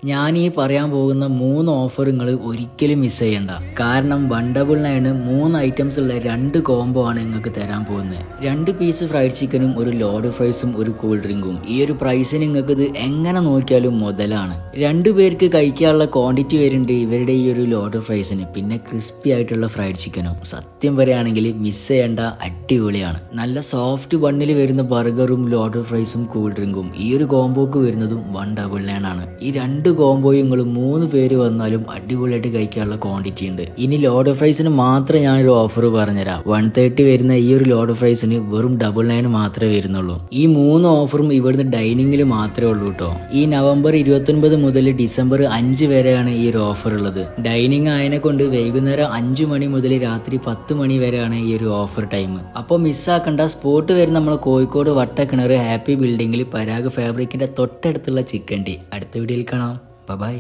ഞാൻ ഈ പറയാൻ പോകുന്ന 3 ഓഫർ നിങ്ങൾ ഒരിക്കലും മിസ് ചെയ്യണ്ട. കാരണം 199 3 ഐറ്റംസ് ഉള്ള 2 കോംബോ ആണ് നിങ്ങൾക്ക് തരാൻ പോകുന്നത്. 2 പീസ് ഫ്രൈഡ് ചിക്കനും ഒരു ലോഡ് ഫ്രൈസും ഒരു കൂൾ ഡ്രിങ്കും. ഈ ഒരു പ്രൈസിന് നിങ്ങൾക്ക് ഇത് എങ്ങനെ നോക്കിയാലും മുതലാണ്. 2 പേർക്ക് കഴിക്കാനുള്ള ക്വാണ്ടിറ്റി വരുന്നുണ്ട് ഇവരുടെ ഈ ഒരു ലോഡ് ഫ്രൈസിന്. പിന്നെ ക്രിസ്പി ആയിട്ടുള്ള ഫ്രൈഡ് ചിക്കനും. സത്യം പറയുകയാണെങ്കിൽ മിസ് ചെയ്യേണ്ട, അടിപൊളിയാണ്. നല്ല സോഫ്റ്റ് ബണ്ണിൽ വരുന്ന ബർഗറും ലോഡ് ഫ്രൈസും കൂൾ ഡ്രിങ്കും ഈ ഒരു കോംബോക്ക് വരുന്നതും 199 ആണ്. ഈ 2 കോംബോയും 3 പേര് വന്നാലും അടിപൊളിയായിട്ട് കഴിക്കാനുള്ള ക്വാണ്ടിറ്റി ഉണ്ട്. ഇനി ലോഡ് ഫ്രൈസിന് മാത്രം ഞാനൊരു ഓഫർ പറഞ്ഞുതരാം. 130 വരുന്ന ഈ ഒരു ലോഡ് ഫ്രൈസിന് വെറും 99 മാത്രമേ വരുന്നുള്ളൂ. ഈ 3 ഓഫറും ഇവിടുന്ന് ഡൈനിങ്ങിൽ മാത്രമേ ഉള്ളൂ കേട്ടോ. ഈ നവംബർ 29 മുതൽ ഡിസംബർ 5 വരെയാണ് ഈ ഒരു ഓഫർ ഉള്ളത്. ഡൈനിങ് ആയതിനെ കൊണ്ട് വൈകുന്നേരം 5 മണി മുതൽ രാത്രി 10 മണി വരെയാണ് ഈ ഒരു ഓഫർ ടൈം. അപ്പോൾ മിസ്സാക്കണ്ട. സ്പോട്ട് വരുന്ന നമ്മൾ കോഴിക്കോട് വട്ടക്കിണർ ഹാപ്പി ബിൽഡിങ്ങിൽ പരാഗ് ഫാബ്രിക്കിന്റെ തൊട്ടടുത്തുള്ള ചിക്കൻ ടീ. അടുത്ത വീഡിയോയിൽ കാണാം. ബൈ.